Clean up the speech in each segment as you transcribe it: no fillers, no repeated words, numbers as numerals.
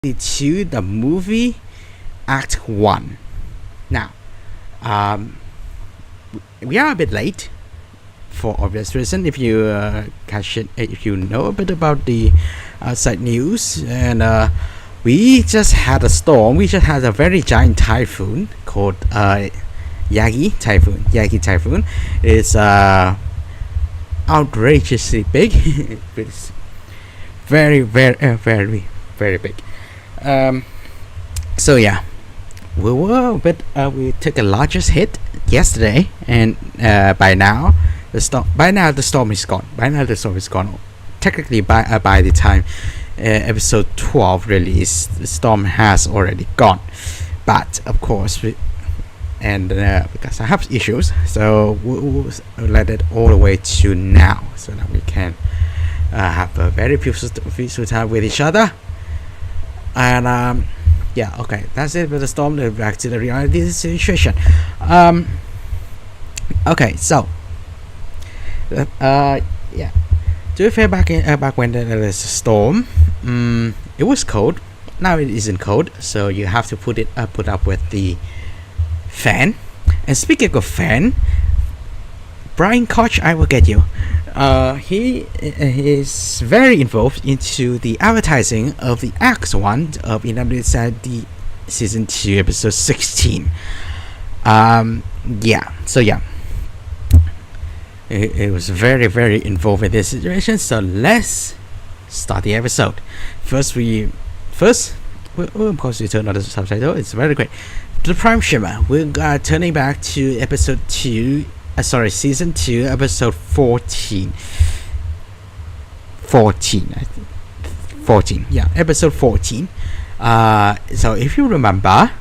to the movie Act 1. Now, we are a bit late for obvious reason. If you if you know a bit about the outside news, and we just had a storm. We just had a very giant typhoon called Yagi Typhoon. Yagi Typhoon is outrageously big. It's very big. So yeah, we were a bit. We took a largest hit yesterday, and by now the storm is gone. Technically, by the time episode 12 release, the storm has already gone. But of course, because I have issues, so we'll let it all the way to now, so that we can have a very peaceful time with each other. And yeah, okay, that's it with the storm. Back to the reality situation. Okay, so yeah, to be fair, back when there was a storm, it was cold. Now it isn't cold, so you have to put up with the fan. And speaking of fan, Brian Koch, I will get you. He is very involved into the advertising of the Act 1 of Inanimate Insanity Season 2 Episode 16. Yeah, so yeah, it was very involved in this situation. So let's start the episode. First, of course, we turn on the subtitle. It's very great. The Prime Shimmer. We're turning back to episode 2. Season 2, episode 14. 14, I think. 14, yeah, episode 14. So if you remember,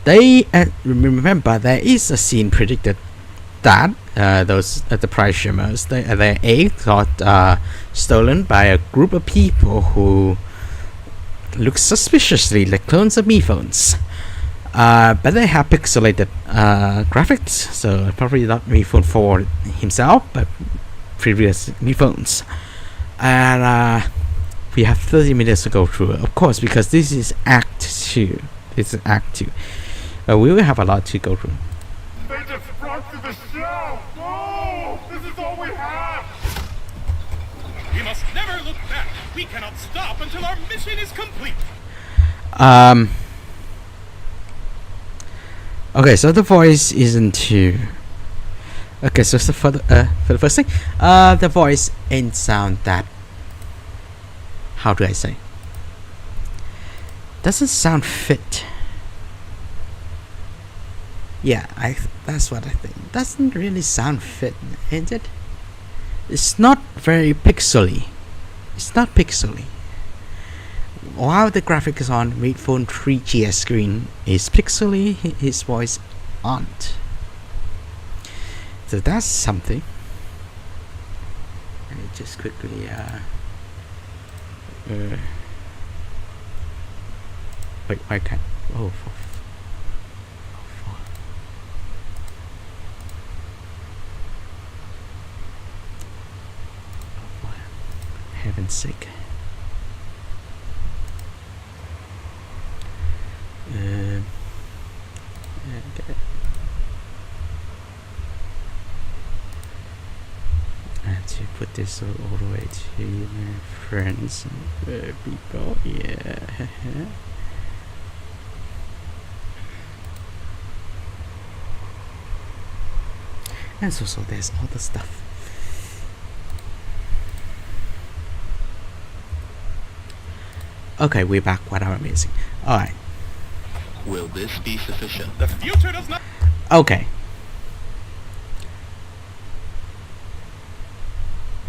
there is a scene predicted that the prize shimmers, their eggs got stolen by a group of people who look suspiciously like clones of MePhones. But they have pixelated graphics, so probably not MePhone 4 himself, but previous MePhones. And we have 30 minutes to go through, of course, because this is Act 2. We will have a lot to go through. They just brought to the show! Oh, this is all we have! We must never look back. We cannot stop until our mission is complete. Okay, so the voice isn't too. Okay, so for the first thing, the voice ain't sound that. How do I say? Doesn't sound fit. Yeah, that's what I think. Doesn't really sound fit, is it? It's not very pixely. It's not pixely. While the graphics on MePhone 3GS screen is pixely, his voice aren't. So that's something. Let me just quickly wait, why can't for heaven's sake. Okay. And to put this all the way to my friends and people, yeah. And so there's all the stuff. Okay, we're back. What am I missing? Alright. Will this be sufficient? The future does not. Okay.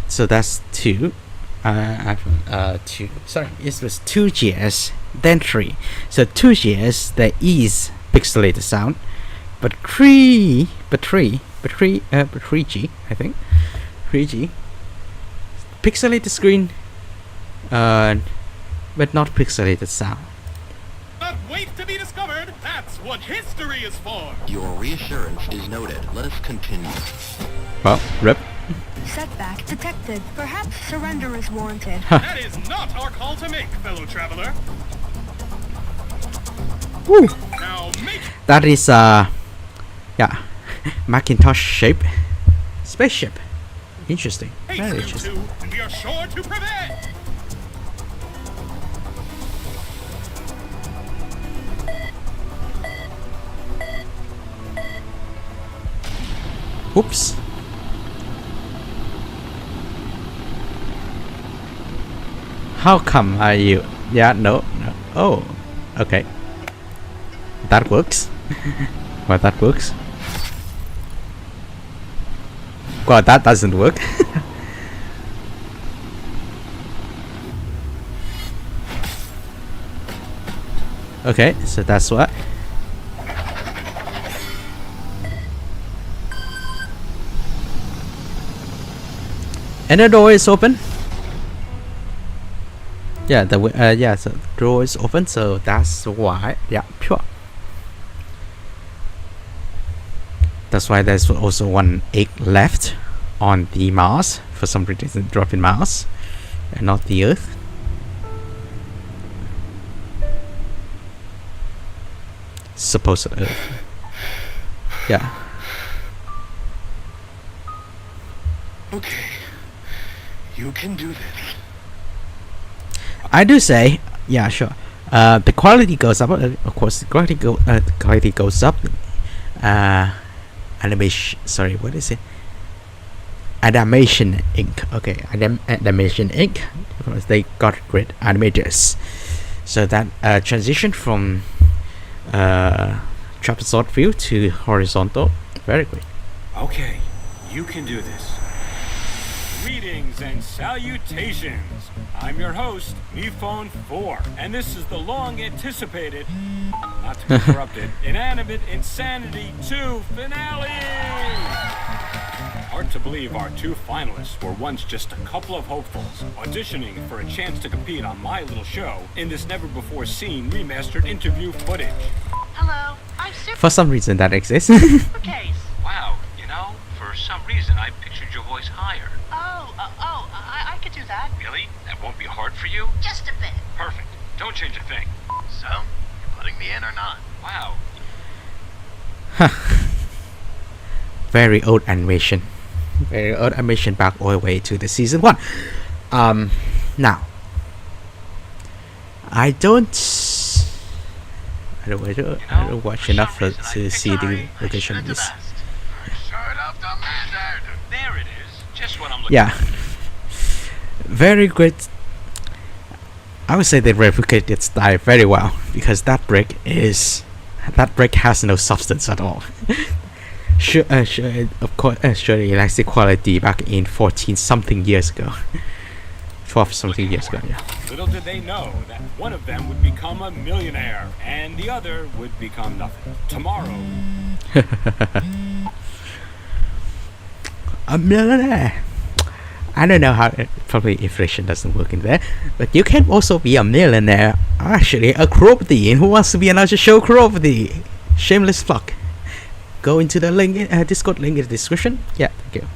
So that's 2. iPhone 2. Sorry, it was 2GS, then 3. So 2GS, there is pixelated sound, but 3G, I think. 3G, pixelated screen, but not pixelated sound. Not wait to be discovered. That's what history is for. Your reassurance is noted. Let us continue. Well, rip. Setback detected. Perhaps surrender is warranted. That is not our call to make, fellow traveler. Woo. Now make That is yeah, Macintosh shape spaceship. Interesting. haste, Very you interesting. two, and we are sure to prevail. Oops. How come are you? Yeah, no. Oh, okay. That works. Well, that works. Well, that doesn't work. Okay, so that's what. And the door is open. Yeah, yeah, so the door is open, so that's why. Yeah, pure. That's why there's also one egg left on the Mars. For some reason, drop in Mars and not the Earth. Supposed Earth. Yeah. Okay. You can do this. I do say, yeah, sure. The quality goes up. Of course, the quality goes up. Animation. Sorry, what is it? Animation Inc. Okay, Animation Inc. Because they got great animators. So that transition from trapezoid view to horizontal, very great. Okay, you can do this. Greetings and salutations. I'm your host, MePhone 4, and this is the long-anticipated, not to be corrupted, Inanimate Insanity 2 finale! Hard to believe our two finalists were once just a couple of hopefuls, auditioning for a chance to compete on my little show in this never-before-seen remastered interview footage. Hello, I'm super For some reason that exists. case. Wow, you know, for some reason I pictured your voice higher. I could do that. Really? That won't be hard for you? Just a bit. Perfect. Don't change a thing. So, you're putting me in or not? Wow. Very old animation. Very old animation back all the way to the season 1. Now I don't watch enough to see the location of this. Shut up the matter! There it is. Just what I'm looking Yeah, for. very great. I would say they replicate its style very well, because that brick has no substance at all. Sure, of course, surely elastic quality back in 14 something years ago. 12 something years ago, yeah. Little did they know that one of them would become a millionaire, and the other would become nothing. Tomorrow, A millionaire. I don't know how, probably inflation doesn't work in there, but you can also be a millionaire. Actually, a crowbody. Who wants to be another show crowbody? Shameless plug. Go into the link, Discord link in the description. Yeah, thank you.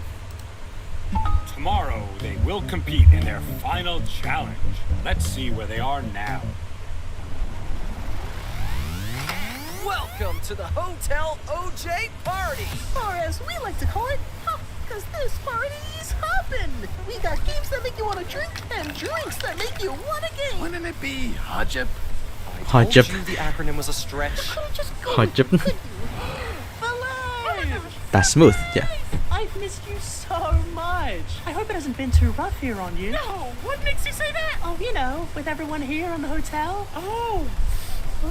tomorrow they will compete in their final challenge. Let's see where they are now. Welcome to the Hotel OJ Party! Or as we like to call it, because this party's hoppin'. We got games that make you want to drink and drinks that make you want to game. Wouldn't it be Hajib? I told Hajib. you the acronym was a stretch. Just go, Hajib. couldn't you? Alive! That's smooth, yeah. I've missed you so much. I hope it hasn't been too rough here on you. No, what makes you say that? Oh, you know, with everyone here in the hotel. Oh,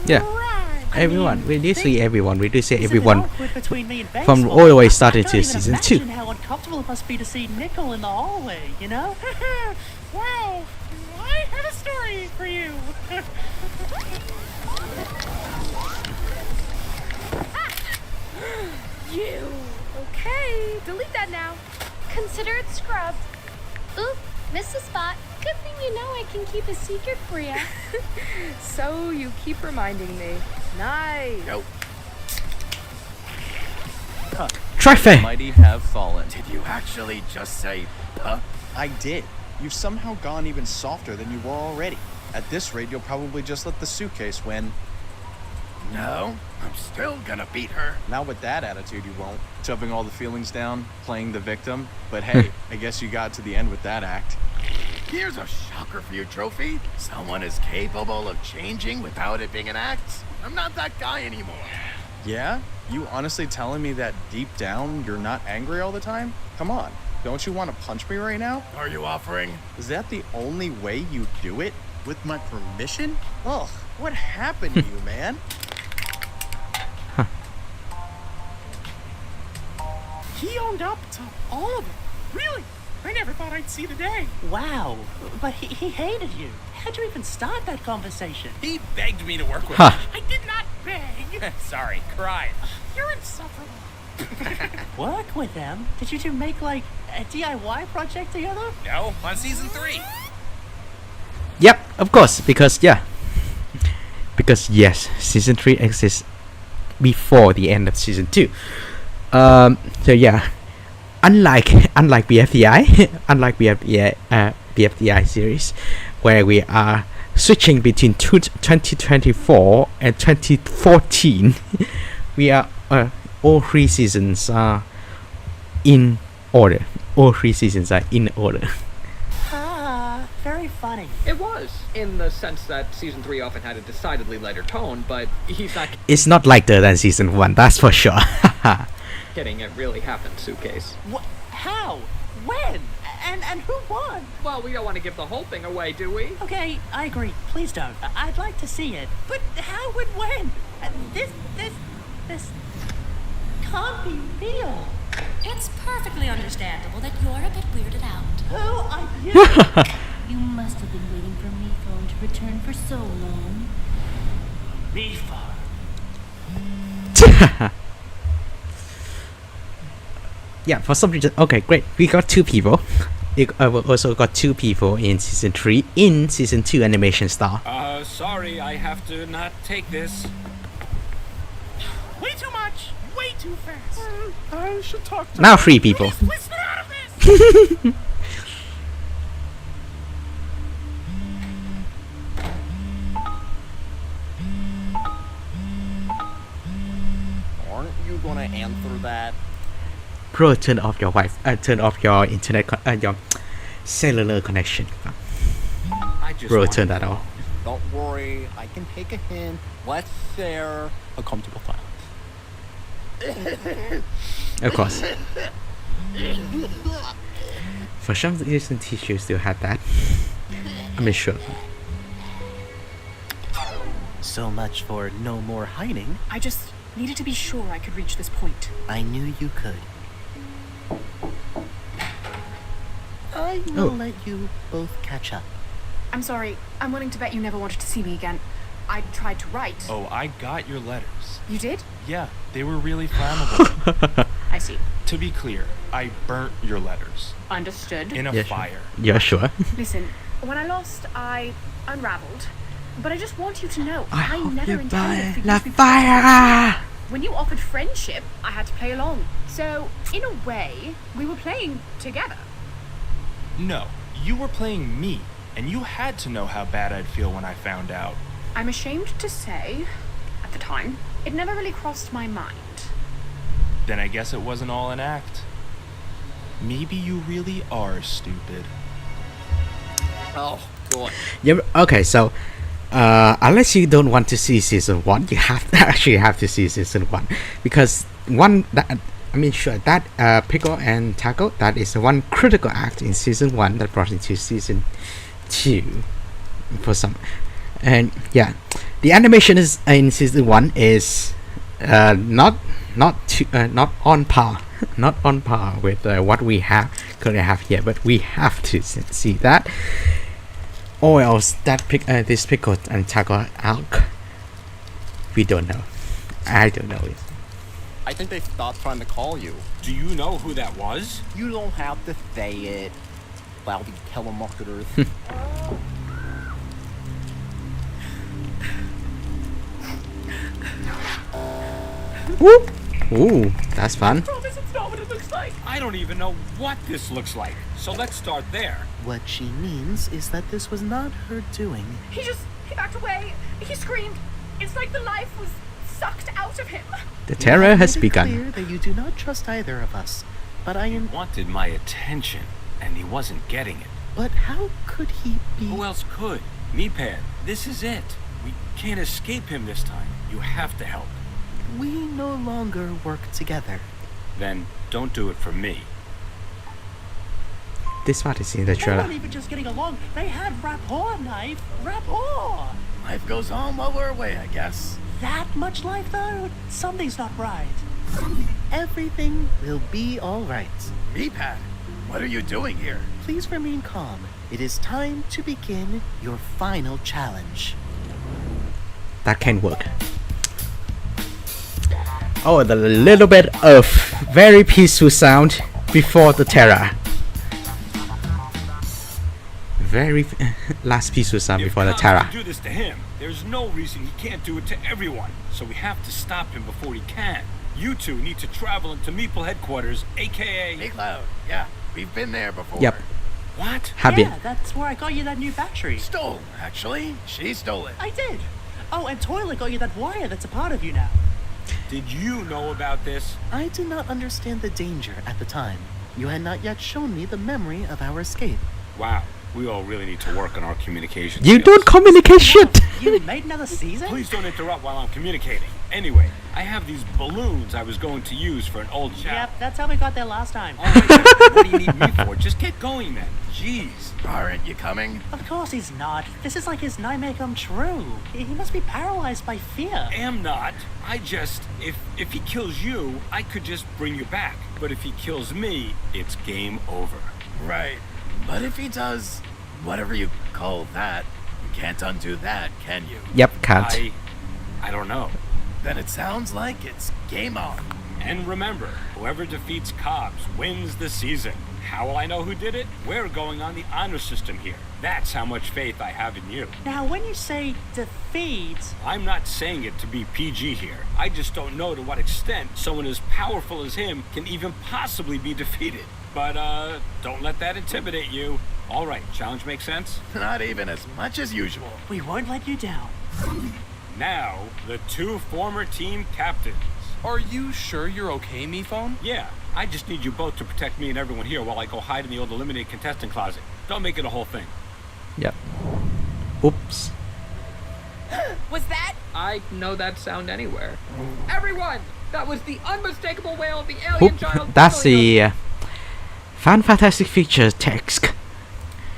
Yeah. right. Everyone, we do see everyone. We do see It's a bit everyone awkward between me and from baseball. all the way I starting can't to even season 2. imagine how uncomfortable it must be to see Nickel in the hallway, you know? Wow, I have a story for you. You. Okay, delete that now. Consider it scrubbed. Oop, missed a spot. Good thing you know I can keep a secret for you. So you keep reminding me. Nice. Nope. trophy. Mighty have fallen. Did you actually just say, I did. You've somehow gone even softer than you were already. At this rate, you'll probably just let the suitcase win. No, I'm still gonna beat her. Not with that attitude, you won't. Shoving all the feelings down, playing the victim. But hey, I guess you got to the end with that act. Here's a shocker for you, Trophy. Someone is capable of changing without it being an act. I'm not that guy anymore. Yeah? You honestly telling me that deep down you're not angry all the time? Come on, don't you want to punch me right now? Are you offering? Is that the only way you do it? With my permission? Ugh, what happened to you, man? He owned up to all of it. Really? I never thought I'd see the day. Wow, but he hated you. How'd you even start that conversation? He begged me to work with Huh. him. I did not beg. Sorry, cried. You're insufferable. Work with them? Did you two make, like, a DIY project together? No, on season 3. Yep, of course, because yes, season 3 exists before the end of season 2. So yeah, unlike BFDI, BFDI series, where we are switching between 2024 and 2014, we are all 3 seasons are in order. All 3 seasons are in order. Ah, very funny. It was, in the sense that season 3 often had a decidedly lighter tone, but he's not It's not lighter than season 1, that's for sure. kidding. It really happened, Suitcase. What? How? When? And who won? Well, we don't want to give the whole thing away, do we? Okay, I agree. Please don't. I'd like to see it. But how would when? This can't be real. It's perfectly understandable that you're a bit weirded out. Who are you? You must have been waiting for me phone to return for so long. Mifa. Yeah, for some reason. Okay, great. We got 2 people. We also got 2 people in season 3 in season 2 animation style. Sorry, I have to not take this. Way too much. Way too fast. I should talk to Now 3 people. Please whisper out of this. Aren't you gonna answer that? Bro, turn off your turn off your internet, your cellular connection. I just Bro, want turn that off. Don't worry, I can take a hint. Let's share a comfortable silence. Of course. For some reason, tissues still had that. I mean, sure. So much for no more hiding. I just needed to be sure I could reach this point. I knew you could. I will let you both catch up. I'm sorry. I'm willing to bet you never wanted to see me again. I tried to write. Oh, I got your letters. You did? Yeah, they were really flammable. I see. To be clear, I burnt your letters. Understood. In a Yeah, fire. Sure. Yeah, sure. Listen, when I lost, I unraveled. But I just want you to know, I I hope never you intended for you la to be fire. When you offered friendship, I had to play along. So, in a way, we were playing together. No, you were playing me, and you had to know how bad I'd feel when I found out. I'm ashamed to say, at the time, it never really crossed my mind. Then I guess it wasn't all an act. Maybe you really are stupid. Oh, God. Yeah. Okay. So, unless you don't want to see season 1, you actually have to see season 1 because that pickle and taco, that is one critical act in season 1 that brought into season 2 for some. And yeah, the animation is in season 1 is not on par with what we currently have here, but we have to see that, or else that this pickle and taco arc, we don't know. I don't know it. I think they stopped trying to call you. Do you know who that was? You don't have to say it. Lousy telemarketers. Whoop. Ooh, that's fun. Promise it's not what it looks like. I don't even know what this looks like. So let's start there. What she means is that this was not her doing. He backed away. He screamed. It's like the life was sucked out of him. The terror has Clear begun. that you do not trust either of us, but I am. Wanted my attention, and he wasn't getting it. But how could he be? Who else could? Meepad, this is it. We can't escape him this time. You have to help. We no longer work together. Then don't do it for me. This part is in the They trailer. weren't even just getting along. They had rapport, Knife. Rapport. Life goes on while we're away, I guess. That much life, though? Something's not right. Everything will be all right. Meepad, what are you doing here? Please remain calm. It is time to begin your final challenge. That can work. Oh, the little bit of very peaceful sound before the terror. Very last peaceful sound before the terror. If do this to him, there's no reason he can't do it to everyone. So we have to stop him before he can. You two need to travel into Meeple headquarters, aka Hey Cloud, yeah, we've been there before. Yep. What? Have Yeah, that's where I got you that new battery. Stole, actually. She stole it. I did. Oh, and Toilet got you that wire that's a part of you now. Did you know about this? I did not understand the danger at the time. You had not yet shown me the memory of our escape. Wow, we all really need to work on our communication You skills. don't communicate shit. You made another season? Please don't interrupt while I'm communicating. Anyway, I have these balloons I was going to use for an old chap. Yep, that's how we got there last time. All right, then, what do you need me for? Just get going then. Jeez. Aren't you coming? Of course he's not. This is like his nightmare come true. He must be paralyzed by fear. Am not. I just, if he kills you, I could just bring you back. But if he kills me, it's game over. Right. But if he does whatever you call that, you can't undo that, can you? Yep, can't. I don't know. Then it sounds like it's game on. And remember, whoever defeats Cobbs wins the season. How will I know who did it? We're going on the honor system here. That's how much faith I have in you. Now, when you say defeat... I'm not saying it to be PG here. I just don't know to what extent someone as powerful as him can even possibly be defeated. But, don't let that intimidate you. All right, challenge makes sense? Not even as much as usual. We won't let you down. Now, the two former team captains. Are you sure you're okay, Mephone? Yeah, I just need you both to protect me and everyone here while I go hide in the old eliminated contestant closet. Don't make it a whole thing. Yep. Oops. Was that? I know that sound anywhere. Everyone! That was the unmistakable wail of the alien Oop. child. That's the Fantastic Features text.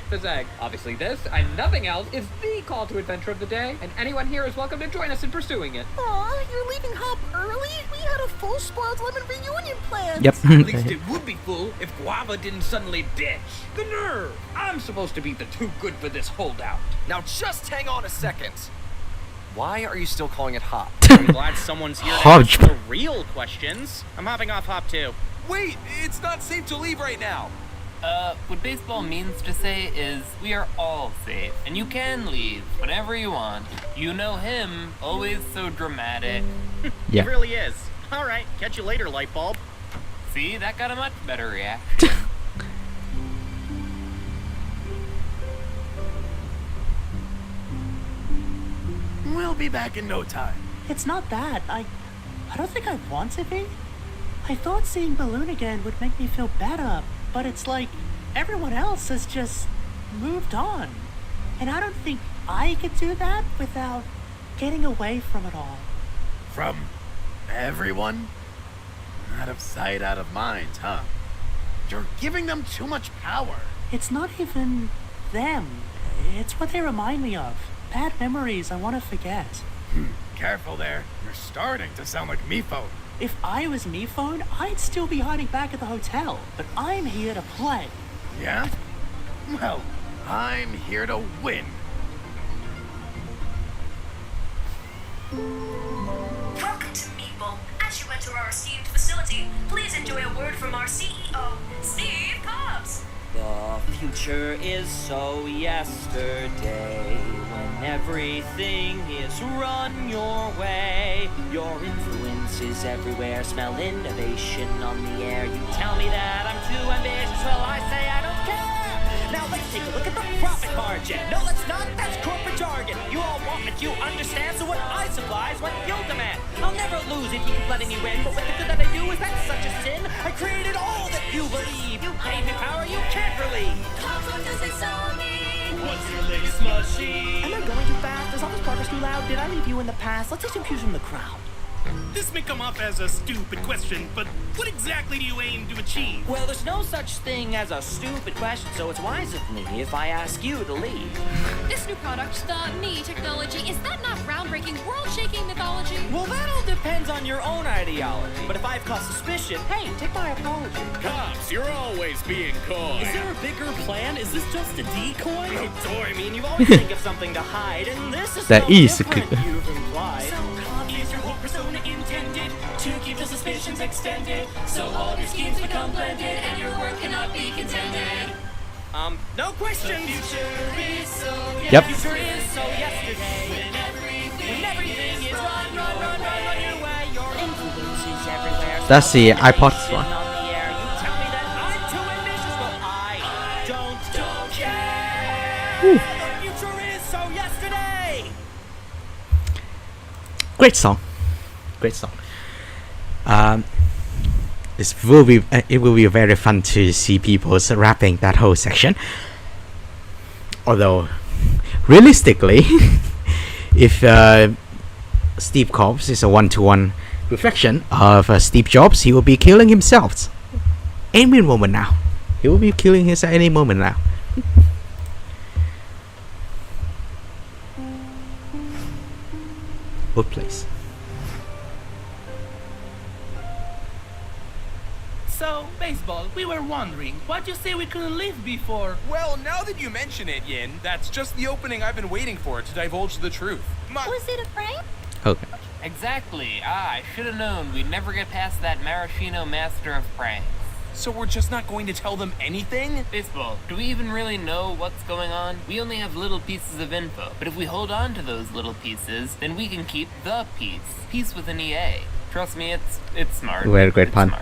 The Zeg. Obviously this, and nothing else, is the call to adventure of the day, and anyone here is welcome to join us in pursuing it. Aw, you're leaving Hop early? We had a full Spoiled Lemon reunion planned. Yep. At least it would be full if Guava didn't suddenly ditch. The nerve! I'm supposed to be the too good for this holdout. Now just hang on a second. Why are you still calling it Hop? I'm glad someone's here to Hodge. ask the real questions. I'm hopping off Hop too. Wait, it's not safe to leave right now. What baseball means to say is we are all safe, and you can leave whenever you want. You know him, always so dramatic. Yeah. It really is. All right, catch you later, light bulb. See, that got a much better reaction. We'll be back in no time. It's not that. I don't think I want to be. I thought seeing Balloon again would make me feel better, but it's like everyone else has just moved on. And I don't think I could do that without getting away from it all. From everyone? Out of sight, out of mind, huh? You're giving them too much power. It's not even them. It's what they remind me of. Bad memories I want to forget. Careful there. You're starting to sound like Mephone. If I was Mephone, I'd still be hiding back at the hotel. But I'm here to play. Yeah? Well, I'm here to win. Welcome to Meeple. As you enter our esteemed facility, please enjoy a word from our CEO, Steve Cobbs. The future is so yesterday, when everything is run your way. Your influence is everywhere, smell innovation on the air. You tell me that I'm too ambitious, well I say I don't care. Now let's take a look at the profit margin. No, let's not, that's corporate jargon. You all want what you understand, so what I supply is what you'll demand. I'll never lose if you keep letting me win, but with the good that I do, is that such a sin? I created all that you believe. You gave me power you can't relieve. What does it all mean? What's your latest machine? Am I going too fast? Is office progress too loud? Did I leave you in the past? Let's take some cues from the crowd. This may come off as a stupid question, but what exactly do you aim to achieve? Well, there's no such thing as a stupid question, so it's wise of me if I ask you to lead. This new product, the Me technology, is that not groundbreaking, world-shaking mythology? Well, that all depends on your own ideology. But if I've caused suspicion, hey, take my apology. Cops, you're always being coy. Is there a bigger plan? Is this just a decoy? No, Dory, I mean, you've always think of something to hide, and this is That no is different, good. you've implied. Is your whole persona intended to keep the suspicions extended, so all your schemes become blended and your work cannot be contended? No question. The future is so Yep. The future is so yesterday. When everything is run your way. Your influence is everywhere. That's the iPod one. On the air. You tell me that I'm too ambitious, well I don't care. The future is so yesterday. Great song. Great song. It will be very fun to see people rapping that whole section. Although, realistically, if Steve Jobs is a one-to-one reflection of Steve Jobs, he will be killing himself any moment now. He will be killing himself any moment now. What place? So, baseball, we were wondering, why'd you say we couldn't leave before? Well, now that you mention it, Yin, that's just the opening I've been waiting for to divulge the truth. Was it a prank? Okay. Exactly. I should have known we'd never get past that maraschino master of pranks. So we're just not going to tell them anything? Baseball, do we even really know what's going on? We only have little pieces of info, but if we hold on to those little pieces, then we can keep the peace. Peace with an EA. Trust me, it's smart. Very great pun.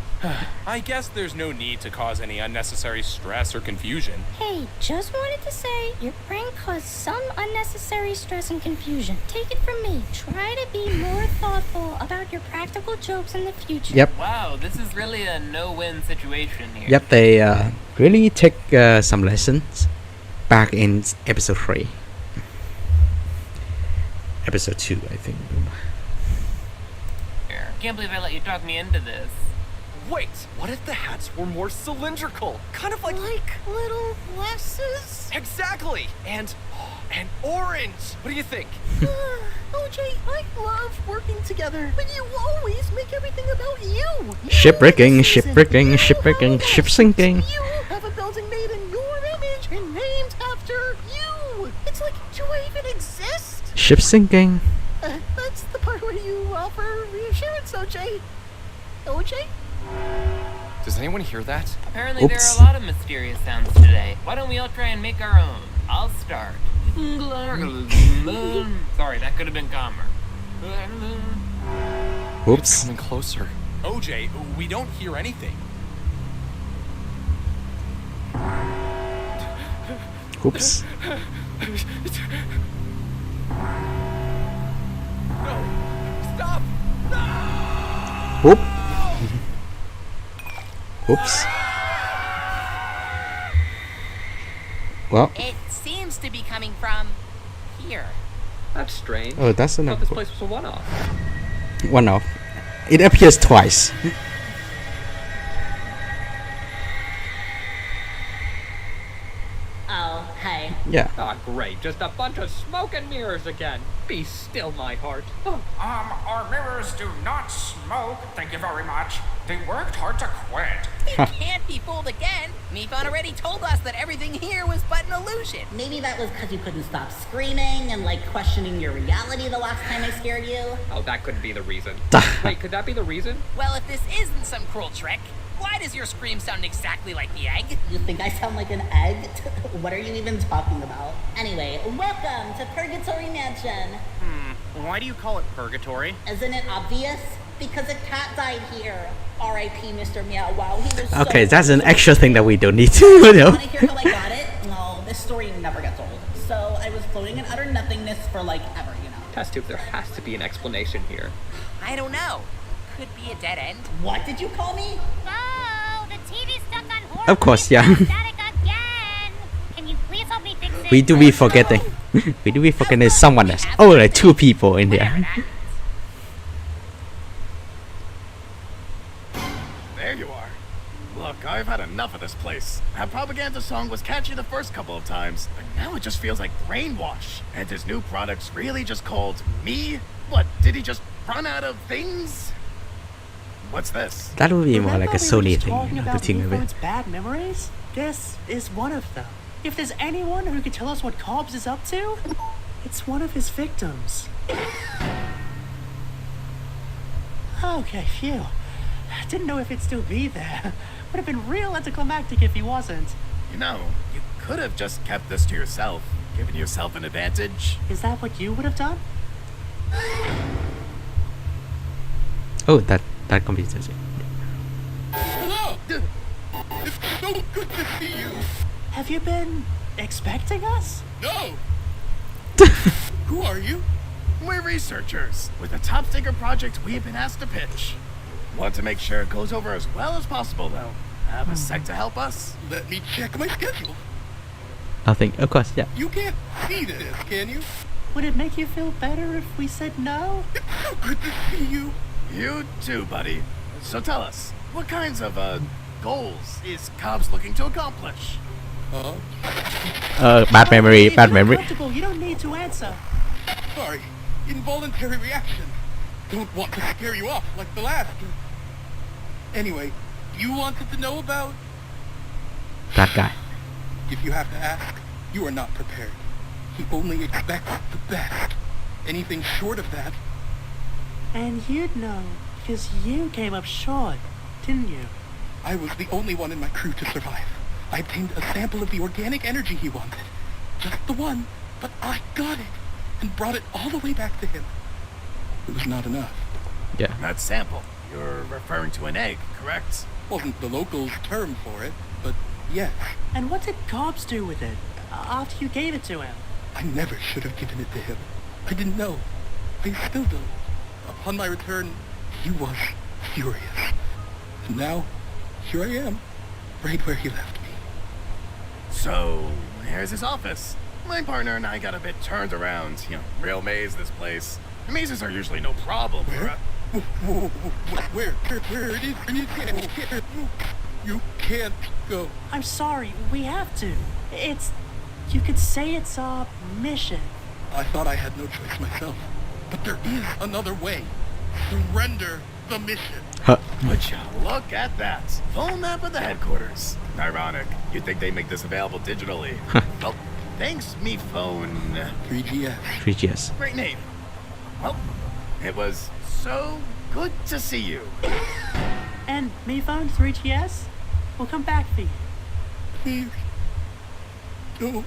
I guess there's no need to cause any unnecessary stress or confusion. Hey, just wanted to say, your prank caused some unnecessary stress and confusion. Take it from me. Try to be more thoughtful about your practical jokes in the future. Yep. Wow, this is really a no-win situation here. Yep, they really take some lessons back in episode 3. Episode 2, I think. Can't believe I let you talk me into this. Wait, what if the hats were more cylindrical? Kind of like little glasses? Exactly! And orange! What do you think? OJ, I love working together, but you always make everything about you. Shipwrecking, shipwrecking, shipwrecking, ship sinking. You have a building made in your image and named after you. It's like, do I even exist? Ship sinking. That's the part where you offer reassurance, OJ. OJ? Does anyone hear that? Apparently there are a lot of mysterious sounds today. Why don't we all try and make our own? I'll start. Sorry, that could have been calmer. Oops. It's coming closer. OJ, we don't hear anything. Oops. No! Stop! Whoop. Oops. Well. It seems to be coming from here. That's strange. Oh, that's I another thought this place was a one-off. One off. It appears twice. Oh, hey. Yeah. Ah, great. Just a bunch of smoke and mirrors again. Be still, my heart. Oh. Our mirrors do not smoke. Thank you very much. They worked hard to quit. You can't be fooled again. Mifon already told us that everything here was but an illusion. Maybe that was because you couldn't stop screaming and, like, questioning your reality the last time I scared you. Oh, that couldn't be the reason. Wait, could that be the reason? Well, if this isn't some cruel trick, why does your scream sound exactly like the egg? You think I sound like an egg? What are you even talking about? Anyway, welcome to Purgatory Mansion. Why do you call it purgatory? Isn't it obvious? because a cat died here. R.I.P. Mr. Meow Wow. He was Okay, so that's an cool. extra thing that we don't need to know. Want to hear how I got it? No, this story never gets old. So I was floating in utter nothingness for like ever, you know. Test tube, there has to be an explanation here. I don't know. Could be a dead end. What did you call me? Oh, the TV's stuck on horror. Of course, yeah. Static again. Can you please help me fix it? We do be forgetting. We do be forgetting someone else. Oh, like 2 people in there. There you are. Look, I've had enough of this place. That propaganda song was catchy the first couple of times, but now it just feels like brainwash. And his new product's really just called Me? What, did he just run out of things? What's this? That would be more like a Remember we were Sony just thing, talking you know, to about think of it. Nico's bad memories? This is one of them. If there's anyone who could tell us what Cobbs is up to, it's one of his victims. Okay, phew. Didn't know if he'd still be there. Would have been real anticlimactic if he wasn't. You know, you could have just kept this to yourself, given yourself an advantage. Is that what you would have done? Oh, that computer. Hello! It's so good to see you! Have you been expecting us? No! Who are you? We're researchers with a top secret project we've been asked to pitch. Want to make sure it goes over as well as possible, though. Have a sec to help us? Let me check my schedule. Nothing. Of course, yeah. You can't see this, can you? Would it make you feel better if we said no? It's so good to see you. You too, buddy. So tell us, what kinds of, goals is Cobbs looking to accomplish? Bad memory, If bad you're memory. uncomfortable, you don't need to answer. Sorry. Involuntary reaction. Don't want to scare you off like the last. Anyway, you wanted to know about... That guy. If you have to ask, you are not prepared. He only expects the best. Anything short of that... And you'd know, because you came up short, didn't you? I was the only one in my crew to survive. I obtained a sample of the organic energy he wanted. Just the one, but I got it, and brought it all the way back to him. It was not enough. Yeah. That sample. You're referring to an egg, correct? Wasn't the locals' term for it, but yes. And what did Cobbs do with it, after you gave it to him? I never should have given it to him. I didn't know. I still don't. Upon my return, he was furious. And now, here I am, right where he left me. So, here's his office. My partner and I got a bit turned around. You know, real maze, this place. Mazes are usually no problem. Where? Where it is? You can't go. I'm sorry, we have to. You could say it's our mission. I thought I had no choice myself. But there is another way. Surrender the mission. Would you look at that? Full map of the headquarters. Ironic. You'd think they make this available digitally. Well, thanks, me phone. 3GS. 3GS. Great name. Well, it was so good to see you. And me phone 3GS? We'll come back for you. Please. No.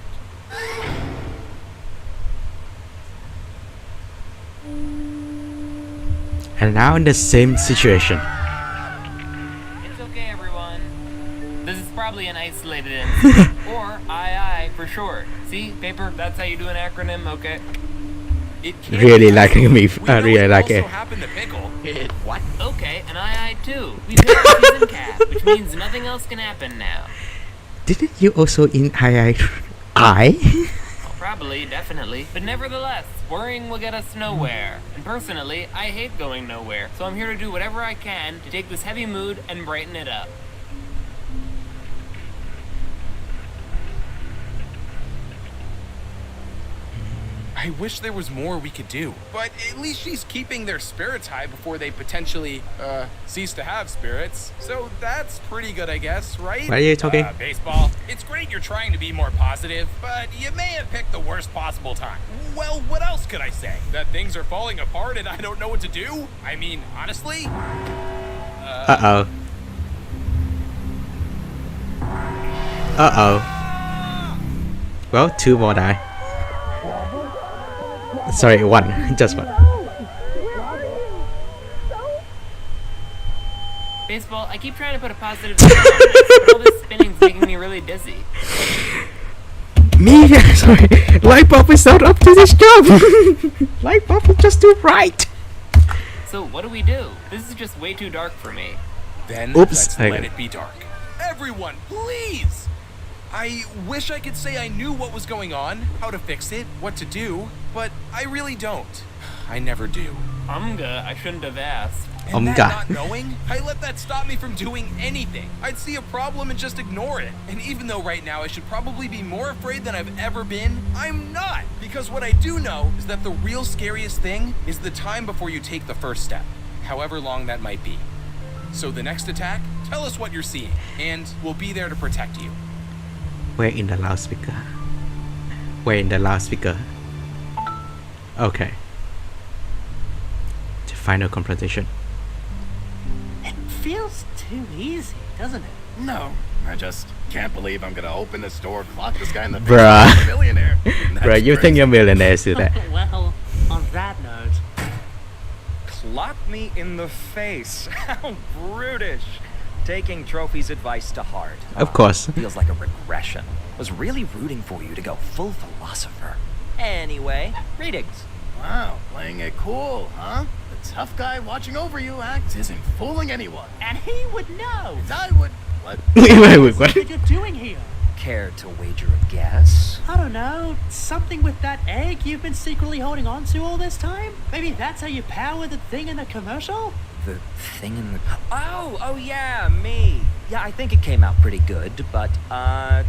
And now in the same situation. It's okay, everyone. This is probably an isolated incident. Or II for short. See, paper, that's how you do an acronym, okay? Really liking me. Really like it. happened to Pickle. What? Okay, an II too. We picked the season cap, which means nothing else can happen now. Didn't you also in I? Well, probably, definitely. But nevertheless, worrying will get us nowhere. And personally, I hate going nowhere. So I'm here to do whatever I can to take this heavy mood and brighten it up. I wish there was more we could do. But at least she's keeping their spirits high before they potentially, cease to have spirits. So that's pretty good, I guess, right? Why are you talking? Baseball, it's great you're trying to be more positive, but you may have picked the worst possible time. Well, what else could I say? That things are falling apart and I don't know what to do? I mean, honestly? Uh-oh. Uh-oh. Well, 2 more die. Sorry, 1. Just 1. Baseball, I keep trying to put a positive spin on this, but all this spinning's making me really dizzy. Me, sorry, light bulb is not up to this job. Light bulb is just too bright. So what do? This is just way too dark for me. Then Oops. let's Hang let on. it be dark. Everyone, please! I wish I could say I knew what was going on, how to fix it, what to do, but I really don't. I never do. I shouldn't have asked. And that not knowing, I let that stop me from doing anything. I'd see a problem and just ignore it. And even though right now I should probably be more afraid than I've ever been, I'm not. Because what I do know is that the real scariest thing is the time before you take the first step, however long that might be. So the next attack, tell us what you're seeing, and we'll be there to protect you. We're in the loudspeaker. Okay. The final confrontation. It feels too easy, doesn't it? No, I just can't believe I'm gonna open this door, clock this guy in the face, Bruh. and I'm a millionaire. Bruh, you think you're millionaires do that? Well, on that note... Clock me in the face. How brutish. Taking Trophy's advice to heart. Of course. Feels like a regression. Was really rooting for you to go full philosopher. Anyway, readings. Wow, playing it cool, huh? The tough guy watching over you act isn't fooling anyone. And he would know. And I would... What? Wait, What are you doing here? Care to wager a guess? I don't know. Something with that egg you've been secretly holding on to all this time? Maybe that's how you power the thing in the commercial? The thing in the... Oh yeah, me. Yeah, I think it came out pretty good, but,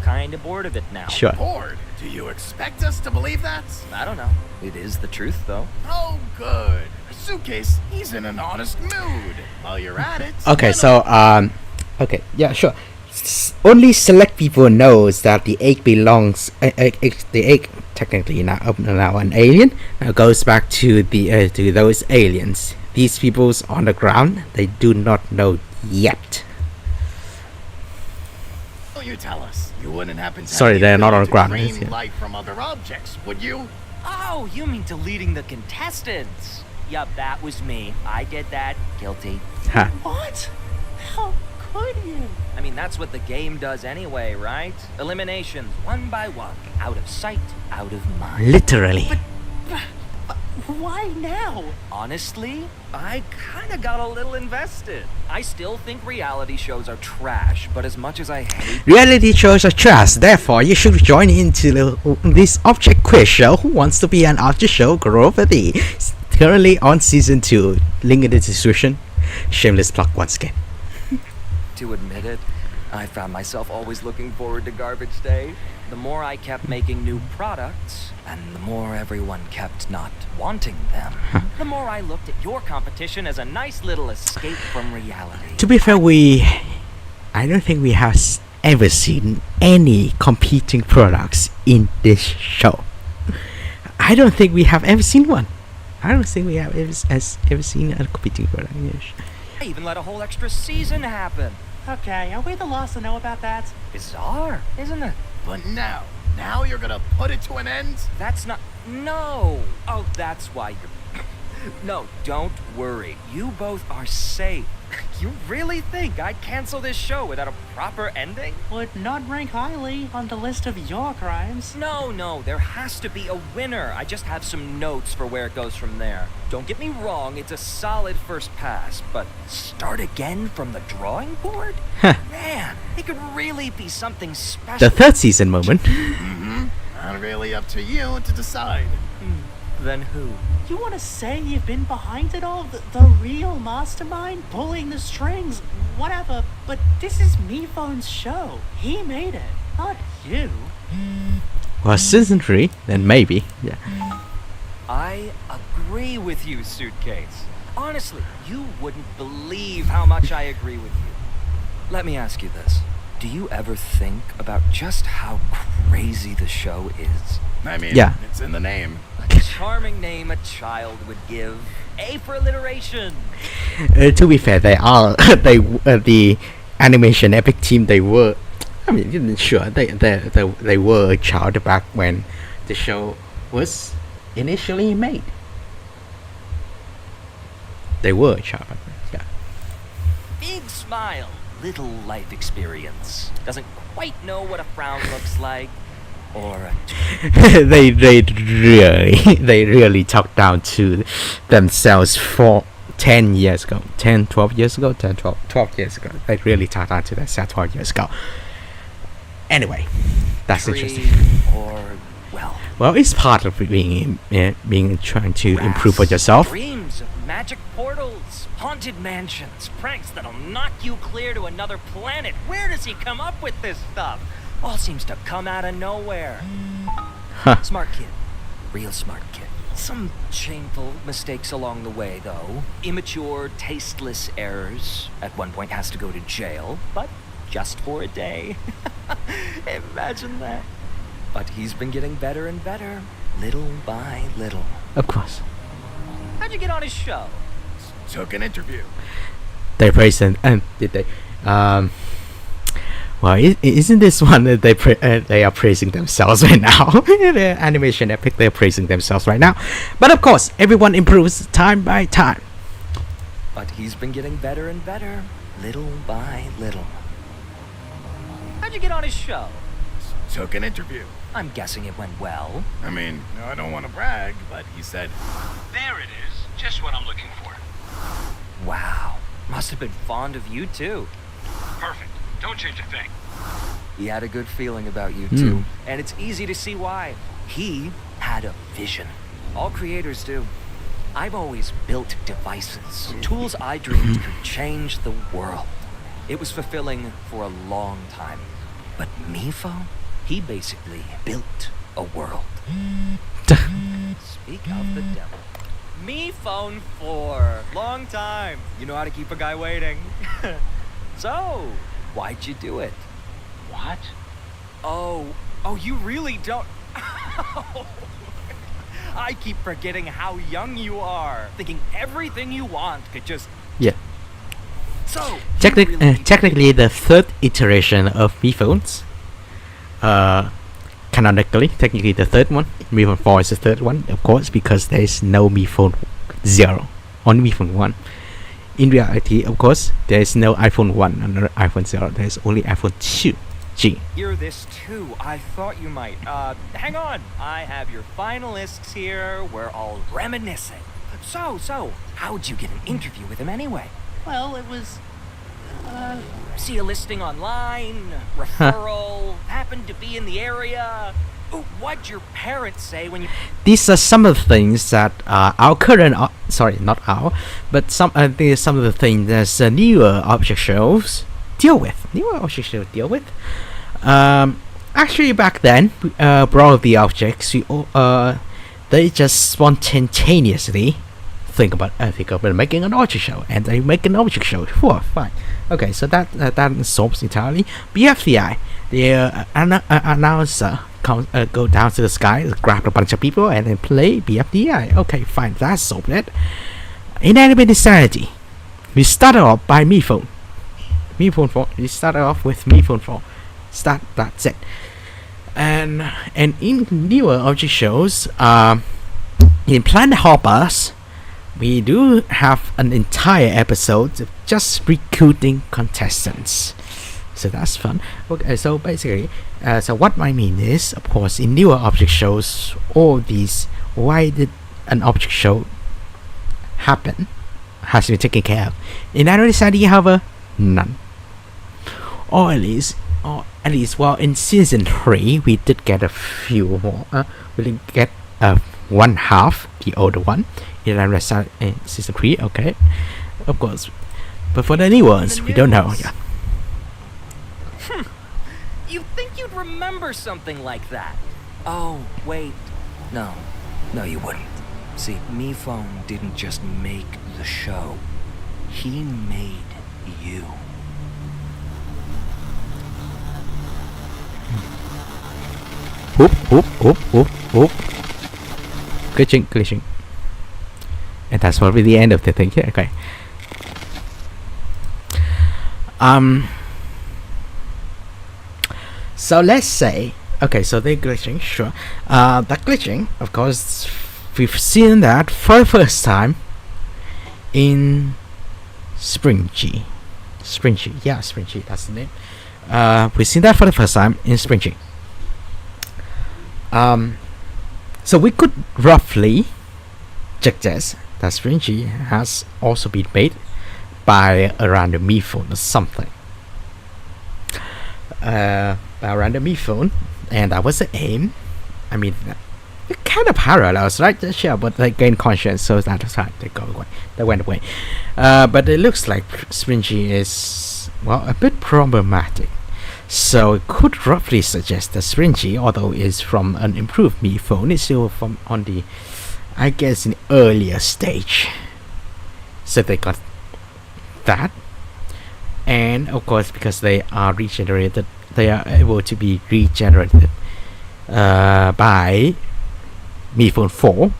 kinda bored of it now. Sure. Bored? Do you expect us to believe that? I don't know. It is the truth, though. Oh, good. Suitcase, he's in an honest mood. While you're at it... Okay, so, okay, yeah, sure. Only select people knows that the egg belongs, the egg technically now an alien, now goes back to the to those aliens. These people's on the ground, they do not know yet. Will you tell us? You wouldn't happen to Sorry, have they're not on the to ground. drain Yeah. light from other objects, would you? Oh, you mean deleting the contestants? Yup, that was me. I did that. Guilty. Huh. What? How could you? I mean, that's what the game does anyway, right? Eliminations, one by one. Out of sight, out of mind. Literally. Why now? Honestly, I kinda got a little invested. I still think reality shows are trash, but as much as I hate... Reality shows are trash, therefore you should join into this object quiz show. Who wants to be an object show Grovity? Currently on season 2. Link in the description. Shameless plug once again. To admit it, I found myself always looking forward to garbage day. The more I kept making new products, and the more everyone kept not wanting them, the more I looked at your competition as a nice little escape from reality. To be fair, I don't think we have ever seen any competing products in this show. I don't think we have ever seen one. I don't think we have ever seen a competing product in this show. I even let a whole extra season happen. Okay, are we the last to know about that? Bizarre, isn't it? But now you're gonna put it to an end? That's not... No! Oh, that's why you're... No, don't worry. You both are safe. You really think I'd cancel this show without a proper ending? Would not rank highly on the list of your crimes. No, there has to be a winner. I just have some notes for where it goes from there. Don't get me wrong, it's a solid first pass, but start again from the drawing board? Huh. Man, it could really be something special. The third season moment. Mm-hmm. Not really up to you to decide. Then who? You want to say you've been behind it all? The real mastermind? Pulling the strings? Whatever, but this is Miphone's show. He made it, not you. Well, season 3, then maybe. Yeah. I agree with you, Suitcase. Honestly, you wouldn't believe how much I agree with you. Let me ask you this. Do you ever think about just how crazy the show is? I mean, yeah. It's in the name. A charming name a child would give. A for alliteration. To be fair, the animation epic team. They were, I mean, sure, they were a child back when the show was initially made. They were a child, yeah. big smile, little life experience. Doesn't quite know what a frown looks like, or a they really talked down to themselves for 10 years ago, 12 years ago. They really talked down to themselves 12 years ago. Anyway, that's interesting. Or, well, it's part of being trying to improve for yourself. Dreams of magic portals, haunted mansions, pranks that'll knock you clear to another planet. Where does he come up with this stuff? All seems to come out of nowhere. Smart kid. Real smart kid. Some shameful mistakes along the way, though. Immature, tasteless errors. At one point has to go to jail, but just for a day. Imagine that. But he's been getting better and better, little by little. Of course. How'd you get on his show? Took an interview. They praised him, and did they? Well, isn't this one that they are praising themselves right now? The animation epic, they're praising themselves right now. But of course, everyone improves time by time. But he's been getting better and better, little by little. How'd you get on his show? Took an interview. I'm guessing it went well. I mean, I don't want to brag, but he said, "There it is, just what I'm looking for." Wow, must have been fond of you too. Perfect. Don't change a thing. He had a good feeling about you too, and it's easy to see why. He had a vision. All creators do. I've always built devices, tools I dreamed could change the world. It was fulfilling for a long time. But Mifo, he basically built a world. Speak of the devil. Me phone 4. Long time. You know how to keep a guy waiting. So, why'd you do it? What? Oh, you really don't. I keep forgetting how young you are. Thinking everything you want could just... Yeah. So, technically the third iteration of Mi Phones. Canonically, technically the third one. Mi Phone 4 is the third one, of course, because there is no Mi Phone 0, only Mi Phone 1. In reality, of course, there is no iPhone 1 and no iPhone 0. There is only iPhone 2G. Hear this too. I thought you might. Hang on. I have your finalists here. We're all reminiscing. So, how'd you get an interview with him anyway? Well, it was... See a listing online, referral, happened to be in the area. What'd your parents say when you... These are some of the things that our current... sorry, not our, but some of the things that newer object shows deal with. Actually, back then, all of the objects, they just spontaneously think about making an object show, and they make an object show. Fine. Okay, so that solves entirely. BFDI, the announcer go down to the sky, grab a bunch of people, and then play BFDI. Okay, fine, that solved it. Inanimate Insanity, we started off by Mi Phone 4. We started off with Mi Phone 4. That's it. And in newer object shows, in Planet Hoppers, we do have an entire episode of just recruiting contestants. So that's fun. Okay, so basically, so what I mean is, of course, in newer object shows, all these, why did an object show happen, has been taken care of. In Inanimate Insanity, however, none. Or at least, well, in season 3, we did get a few more. We did get one half, the older one, in season 3. Okay, of course. But for the new ones, we don't know. Yeah. You'd think you'd remember something like that. Oh, wait. No, you wouldn't. See, Mi Phone didn't just make the show. He made you. Oop. Glitching. And that's probably the end of the thing. Yeah, okay. So let's say, okay, so they're glitching, sure. That glitching, of course, we've seen that for the first time in Spring G. Springy. Yeah, Springy. That's the name. We've seen that for the first time in Springy. So we could roughly suggest that Springy has also been made by a random me phone or something. By a random me phone, and that was the aim. I mean, it kind of parallels, right? Sure, but they gained conscience, so that's right. They went away. But it looks like Springy is, well, a bit problematic. So it could roughly suggest that Springy, although it's from an improved me phone, is still from on the, I guess, an earlier stage. So they got that, and of course, because they are regenerated, they are able to be regenerated by Mi Phone 4.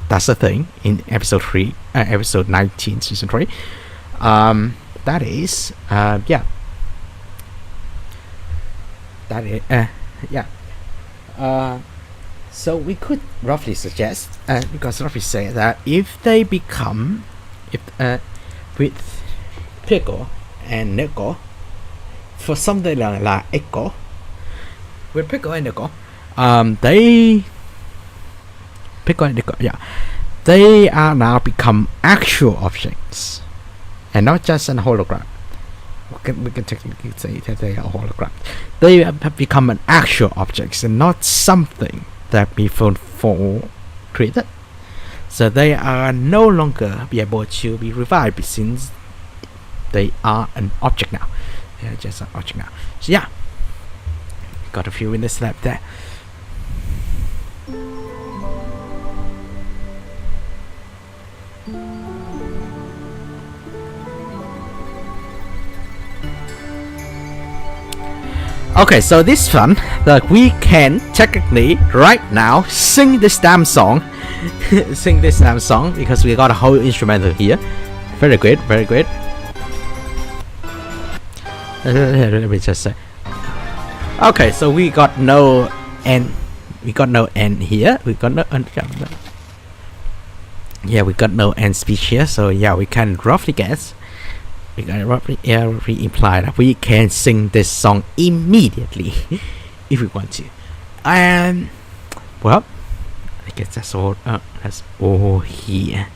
That's the thing in episode 19, season 3. That is, yeah. That is, yeah. So we could roughly suggest, because roughly say that if they become, with Pickle and Nickel, for something like Echo, with Pickle and Nickel, Pickle and Nickel, yeah, they are now become actual objects, and not just a hologram. We can technically say that they are hologram. They have become an actual objects and not something that Mi Phone 4 created. So they are no longer be able to be revived since they are an object now. They are just an object now. So yeah, got a few in the slab there. Okay, so this fun that we can technically right now sing this damn song. Sing this damn song because we got a whole instrumental here. Very good, very good. Let me just say. Okay, so we got no end. We got no end here. We got no yeah, we got no end speech here. So yeah, we can roughly guess. We can roughly imply that we can sing this song immediately if we want to. Well, I guess that's all. That's all here.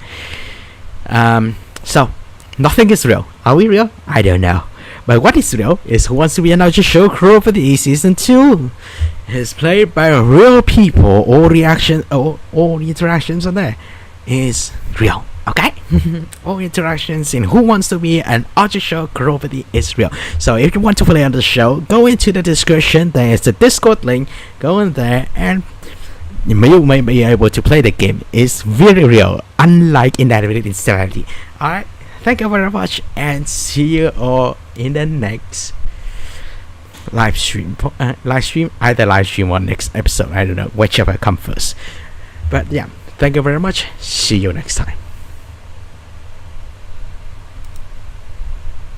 So nothing is real. Are we real? I don't know. But what is real is Who Wants to Be an Archer Show Crew for the Season 2. It's played by real people. All the interactions on there is real. Okay? All interactions in Who Wants to Be an Archer Show Choreography is real. So if you want to play on the show, go into the description. There is the Discord link. Go in there and you may be able to play the game. It's very real, unlike Inanimate Insanity. Alright, thank you very much and see you all in the next live stream. Either live stream or next episode. I don't know, whichever comes first. But yeah, thank you very much. See you next time.